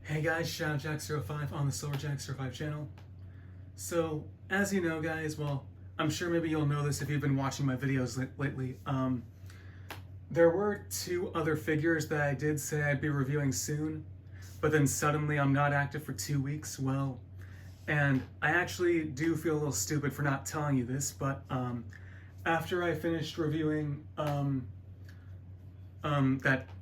Hey guys, ShadowJack05 on the SolarJack05 channel. So, as you know guys, well, I'm sure maybe you'll know this if you've been watching my videos lately. There were two other figures that I did say I'd be reviewing soon, but then suddenly I'm not active for 2 weeks, well, and I actually do feel a little stupid for not telling you this, but after I finished reviewing the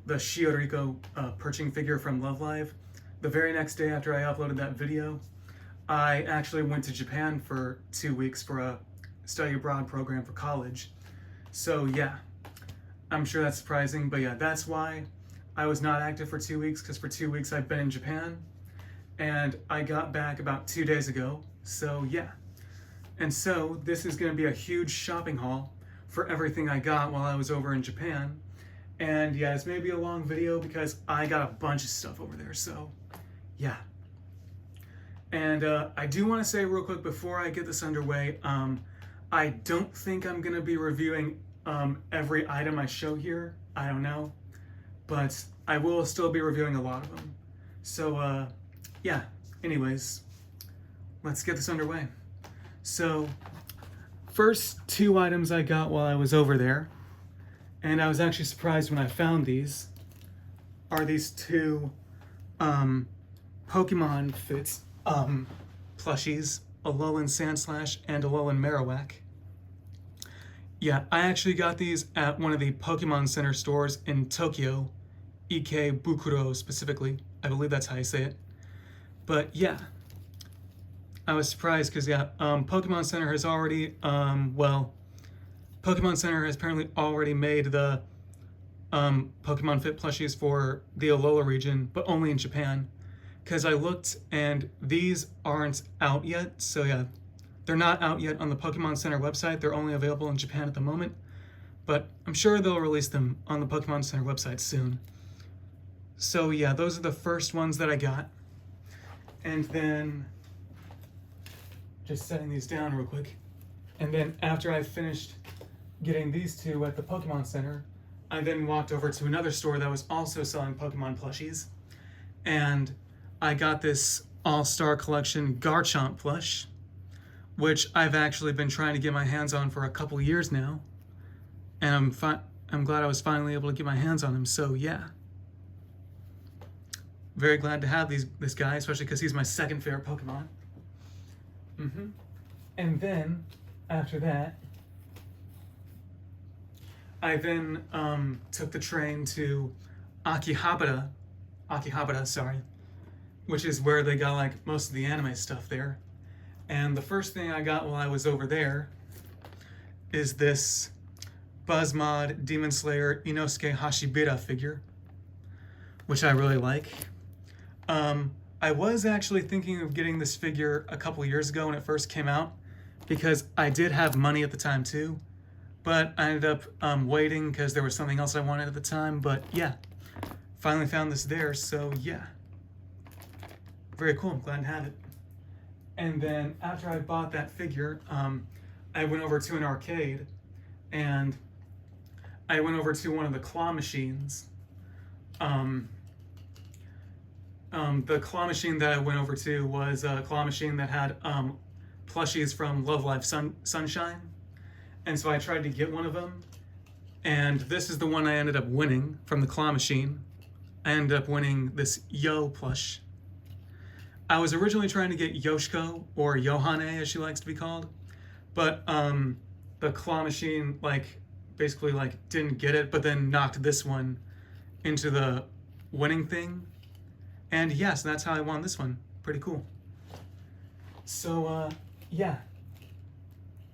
Shioriko perching figure from Love Live, the very next day after I uploaded that video, I actually went to Japan for 2 weeks for a study abroad program for college. So yeah, I'm sure that's surprising, but yeah, that's why I was not active for 2 weeks, because for 2 weeks I've been in Japan, and I got back about 2 days ago, so yeah. And so this is going to be a huge shopping haul for everything I got while I was over in Japan. And yeah, it's maybe a long video because I got a bunch of stuff over there, so yeah. And I do want to say real quick before I get this underway, I don't think I'm going to be reviewing every item I show here. I don't know. But I will still be reviewing a lot of them. So yeah, anyways, let's get this underway. So, first two items I got while I was over there, and I was actually surprised when I found these, are these two Pokemon Fits plushies, Alolan Sandslash and Alolan Marowak. Yeah, I actually got these at one of the Pokemon Center stores in Tokyo, Ikebukuro specifically. I believe that's how you say it. But yeah, I was surprised because yeah, Pokemon Center has already, Pokemon Center has apparently already made the Pokemon Fit plushies for the Alola region, but only in Japan. Because I looked and these aren't out yet, so yeah, they're not out yet on the Pokemon Center website. They're only available in Japan at the moment, but I'm sure they'll release them on the Pokemon Center website soon. So yeah, those are the first ones that I got. And then, just setting these down real quick, and then after I finished getting these two at the Pokemon Center, I then walked over to another store that was also selling Pokemon plushies, and I got this All-Star Collection Garchomp plush, which I've actually been trying to get my hands on for a couple years now, and I'm glad I was finally able to get my hands on him, so yeah. Very glad to have this guy, especially because he's my second favorite Pokemon. And then, after that, I then took the train to Akihabara, which is where they got like most of the anime stuff there. And the first thing I got while I was over there is this Buzzmod Demon Slayer Inosuke Hashibira figure, which I really like. I was actually thinking of getting this figure a couple years ago when it first came out, because I did have money at the time too, but I ended up waiting because there was something else I wanted at the time. But yeah, finally found this there, so yeah. Very cool, I'm glad to have it. And then after I bought that figure, I went over to an arcade, and I went over to one of the claw machines. The claw machine that I went over to was a claw machine that had plushies from Love Live Sunshine. And so I tried to get one of them, and this is the one I ended up winning from the claw machine. I ended up winning this Yo plush. I was originally trying to get Yoshiko, or Yohane as she likes to be called, but the claw machine basically didn't get it, but then knocked this one into the winning thing. And yes, yeah, so that's how I won this one. Pretty cool. So yeah.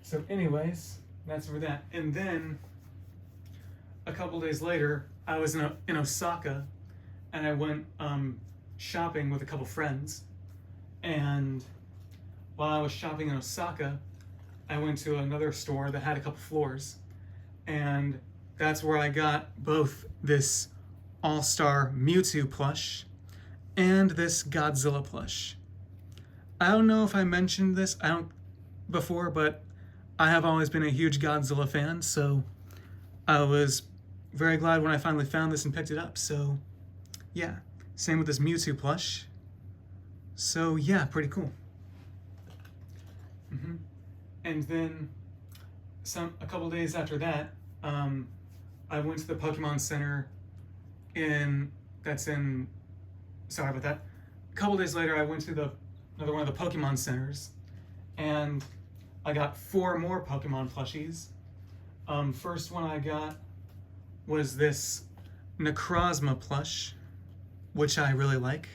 So anyways, that's for that. And then a couple days later, I was in Osaka, and I went shopping with a couple friends. And while I was shopping in Osaka, I went to another store that had a couple floors, and that's where I got both this All-Star Mewtwo plush and this Godzilla plush. I don't know if I mentioned this before, but I have always been a huge Godzilla fan, so I was very glad when I finally found this and picked it up. So yeah, same with this Mewtwo plush. So yeah, pretty cool. And then a couple days after that, I went to the Pokemon Center sorry about that. A couple days later, I went to another one of the Pokemon Centers, and I got 4 more Pokemon plushies. First one I got was this Necrozma plush, which I really like.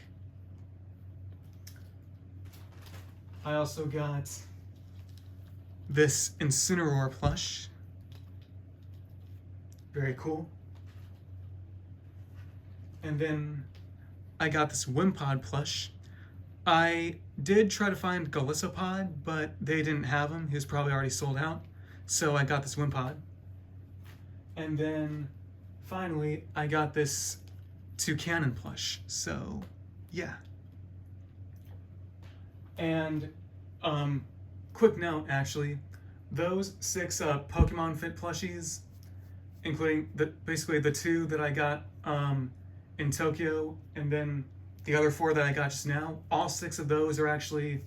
I also got this Incineroar plush. Very cool. And then I got this Wimpod plush. I did try to find Galissopod, but they didn't have him. He was probably already sold out. So I got this Wimpod. And then finally, I got this Toucanon plush. So yeah. And quick note, actually, those 6 Pokemon Fit plushies, including basically the 2 that I got in Tokyo, and then the other 4 that I got just now, all 6 of those are actually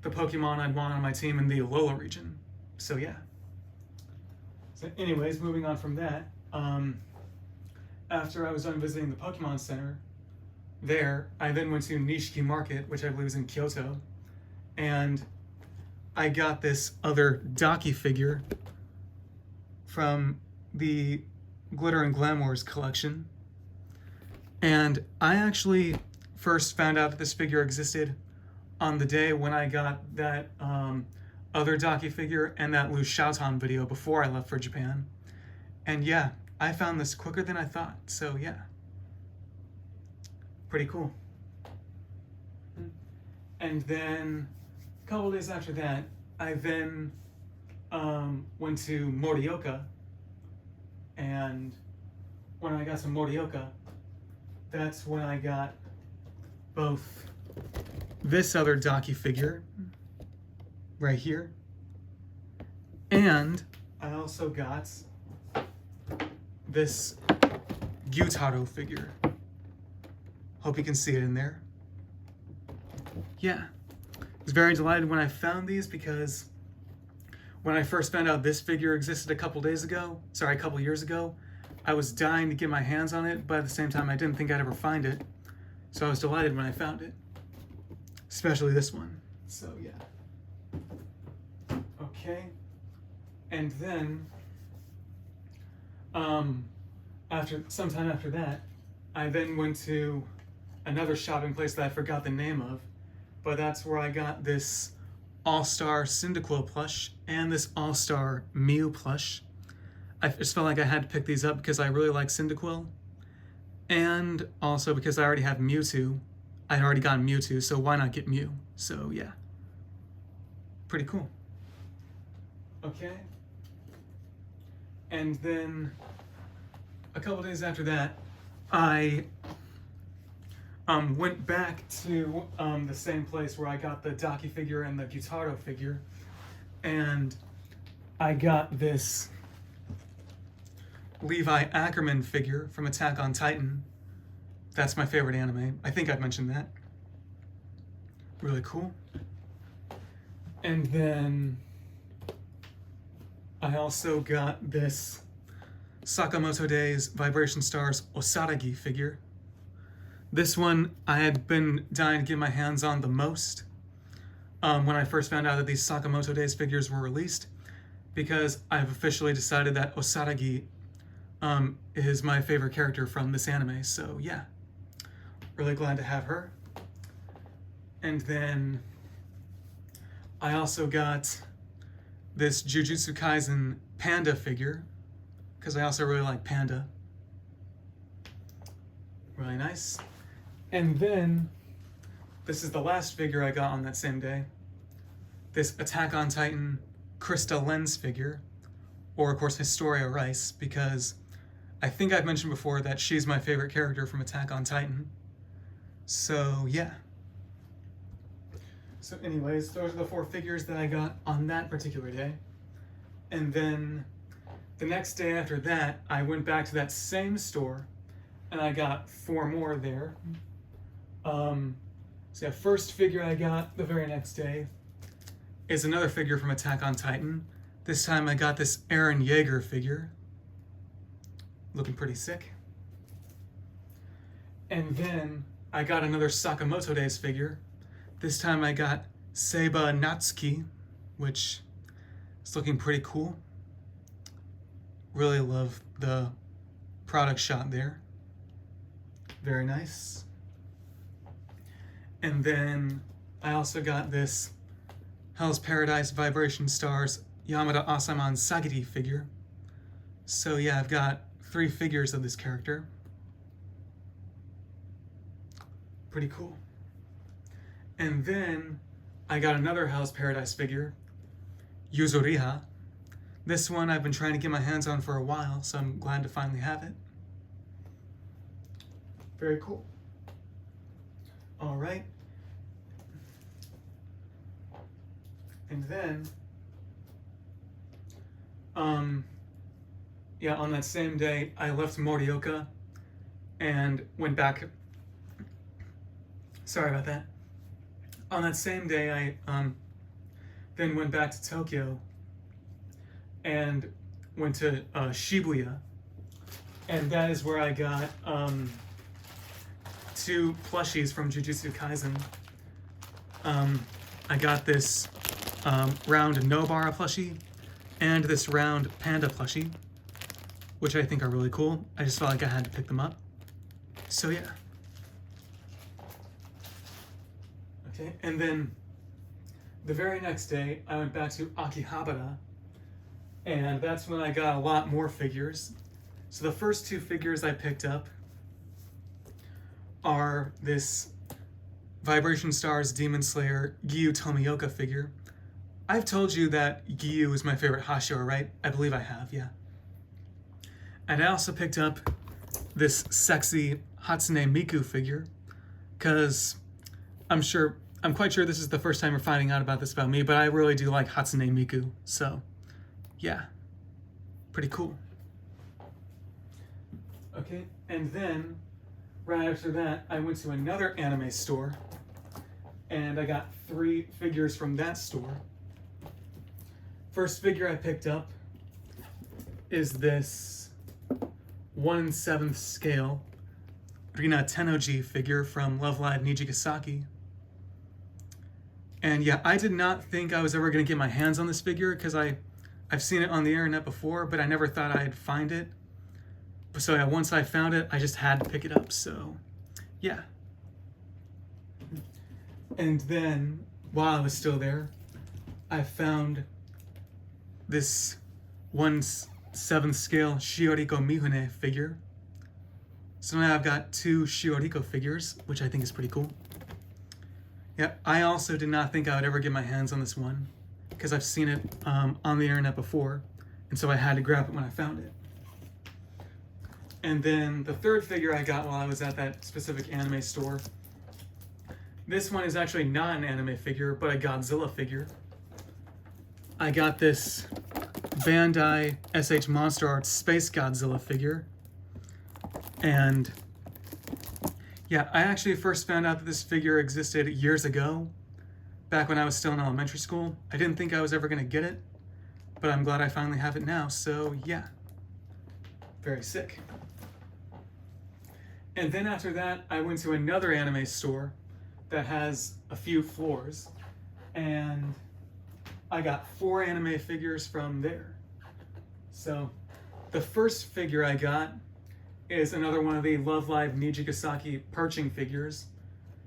the Pokemon I'd want on my team in the Alola region. So yeah. So anyways, moving on from that, after I was done visiting the Pokemon Center there, I then went to Nishiki Market, which I believe is in Kyoto, and I got this other Daki figure from the Glitter and Glamours collection. And I actually first found out that this figure existed on the day when I got that other Daki figure and that Lu Shaotang video before I left for Japan. And yeah, I found this quicker than I thought, so yeah. Pretty cool. And then a couple days after that, I then went to Morioka, and when I got to Morioka, that's when I got both this other Daki figure right here, and I also got this Gyutaro figure. Hope you can see it in there. Yeah, I was very delighted when I found these, because when I first found out this figure existed a couple years ago, I was dying to get my hands on it, but at the same time I didn't think I'd ever find it. So I was delighted when I found it. Especially this one. So yeah. Okay. And then sometime after that, I then went to another shopping place that I forgot the name of, but that's where I got this All-Star Cyndaquil plush and this All-Star Mew plush. I just felt like I had to pick these up because I really like Cyndaquil, and also because I already have Mewtwo. I'd already gotten Mewtwo, so why not get Mew? So yeah, pretty cool. Okay, and then a couple days after that, I went back to the same place where I got the Daki figure and the Gyutaro figure, and I got this Levi Ackerman figure from Attack on Titan. That's my favorite anime. I think I've mentioned that. Really cool. And then I also got this Sakamoto Days Vibration Stars Osaragi figure. This one I had been dying to get my hands on the most when I first found out that these Sakamoto Days figures were released, because I've officially decided that Osaragi is my favorite character from this anime, so yeah. Really glad to have her. And then I also got this Jujutsu Kaisen Panda figure, because I also really like Panda. Really nice. And then, this is the last figure I got on that same day. This Attack on Titan Krista Lens figure, or of course Historia Rice, because I think I've mentioned before that she's my favorite character from Attack on Titan. So yeah. So anyways, those are the 4 figures that I got on that particular day. And then the next day after that, I went back to that same store and I got 4 more there. So the first figure I got the very next day is another figure from Attack on Titan. This time I got this Eren Yeager figure. Looking pretty sick. And then I got another Sakamoto Days figure. This time I got Seiba Natsuki, which is looking pretty cool. Really love the product shot there. Very nice. And then I also got this Hell's Paradise Vibration Stars Yamada Asaman Sagiri figure. So yeah, I've got 3 figures of this character. Pretty cool. And then I got another Hell's Paradise figure, Yuzuriha. This one I've been trying to get my hands on for a while, so I'm glad to finally have it. Very cool. All right. And then, yeah, on that same day, I left Morioka and went back. Sorry about that. On that same day, I then went back to Tokyo and went to Shibuya, and that is where I got 2 plushies from Jujutsu Kaisen. I got this round Nobara plushie and this round Panda plushie, which I think are really cool. I just felt like I had to pick them up. So yeah. Okay, and then the very next day, I went back to Akihabara, and that's when I got a lot more figures. So the first 2 figures I picked up are this Vibration Stars Demon Slayer Giyu Tomioka figure. I've told you that Giyu is my favorite Hashira, right? I believe I have, yeah. And I also picked up this sexy Hatsune Miku figure, because I'm quite sure this is the first time you're finding out about this about me, but I really do like Hatsune Miku, so yeah, pretty cool. Okay, and then right after that, I went to another anime store, and I got 3 figures from that store. First figure I picked up is this 1/7 scale Rina Tennoji figure from Love Live Nijigasaki. And yeah, I did not think I was ever going to get my hands on this figure because I've seen it on the internet before, but I never thought I'd find it. So yeah, once I found it, I just had to pick it up, so yeah. And then, while I was still there, I found this 1/7 scale Shioriko Mihune figure. So now I've got 2 Shioriko figures, which I think is pretty cool. Yeah, I also did not think I would ever get my hands on this one, because I've seen it on the internet before, and so I had to grab it when I found it. And then the third figure I got while I was at that specific anime store, this one is actually not an anime figure, but a Godzilla figure. I got this Bandai SH Monster Arts Space Godzilla figure. And yeah, I actually first found out that this figure existed years ago, back when I was still in elementary school. I didn't think I was ever going to get it, but I'm glad I finally have it now, so yeah. Very sick. And then after that, I went to another anime store that has a few floors, and I got 4 anime figures from there. So the first figure I got is another one of the Love Live Nijigasaki perching figures,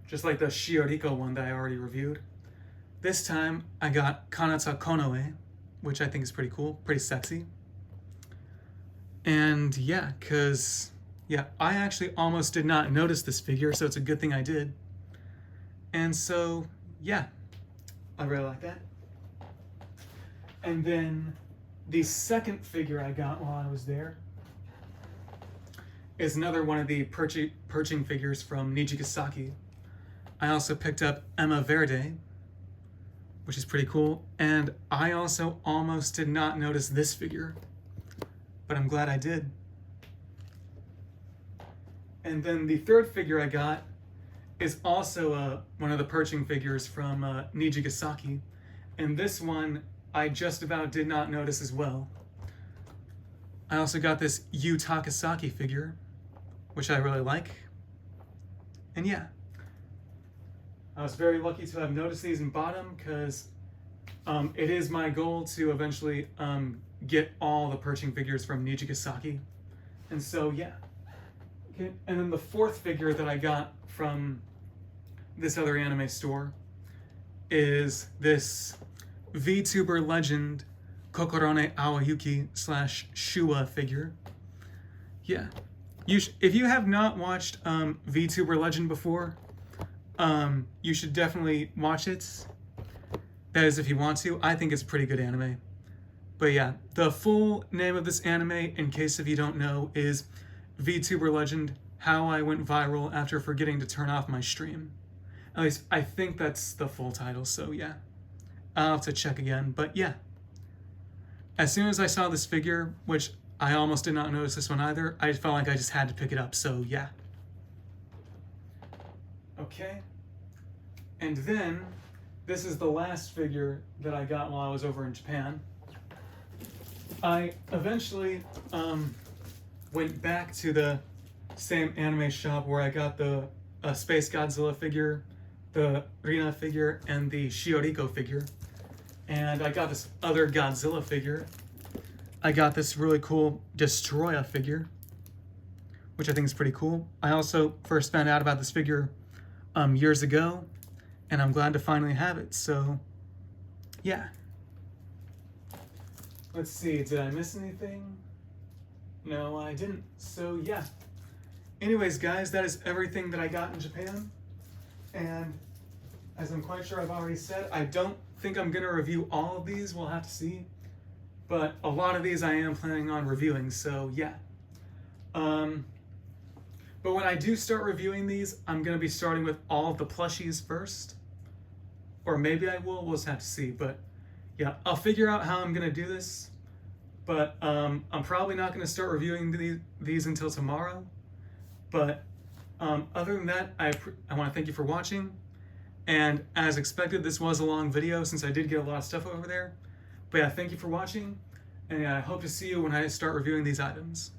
just like the Shioriko one that I already reviewed. This time I got Kanata Konoe, which I think is pretty cool, pretty sexy. And yeah, I actually almost did not notice this figure, so it's a good thing I did. And so, yeah, I really like that. And then the second figure I got while I was there is another one of the perching figures from Nijigasaki. I also picked up Emma Verde, which is pretty cool. And I also almost did not notice this figure, but I'm glad I did. And then the third figure I got is also one of the perching figures from Nijigasaki, and this one I just about did not notice as well. I also got this Yu Takasaki figure, which I really like. And yeah, I was very lucky to have noticed these and bought them because it is my goal to eventually get all the perching figures from Nijigasaki. And so yeah. Okay. And then the fourth figure that I got from this other anime store is this VTuber legend Kokorone Awayuki / Shua figure. Yeah. If you have not watched VTuber Legend before, you should definitely watch it. That is if you want to. I think it's a pretty good anime. But yeah, the full name of this anime, in case if you don't know, is VTuber Legend: How I Went Viral After Forgetting to Turn Off My Stream. At least I think that's the full title, so yeah. I'll have to check again, but yeah. As soon as I saw this figure, which I almost did not notice this one either, I felt like I just had to pick it up, so yeah. Okay. And then, this is the last figure that I got while I was over in Japan. I eventually went back to the same anime shop where I got the Space Godzilla figure, the Rina figure, and the Shioriko figure. And I got this other Godzilla figure. I got this really cool Destroya figure, which I think is pretty cool. I also first found out about this figure years ago, and I'm glad to finally have it, so yeah. Let's see, did I miss anything? No, I didn't, so yeah. Anyways, guys, that is everything that I got in Japan, and as I'm quite sure I've already said, I don't think I'm gonna review all of these, we'll have to see. But a lot of these I am planning on reviewing, so yeah. But when I do start reviewing these, I'm gonna be starting with all of the plushies first. Or maybe I will, we'll just have to see. But yeah, I'll figure out how I'm gonna do this. But I'm probably not gonna start reviewing these until tomorrow. But other than that, I wanna thank you for watching. And as expected, this was a long video since I did get a lot of stuff over there. But yeah, thank you for watching, and I hope to see you when I start reviewing these items.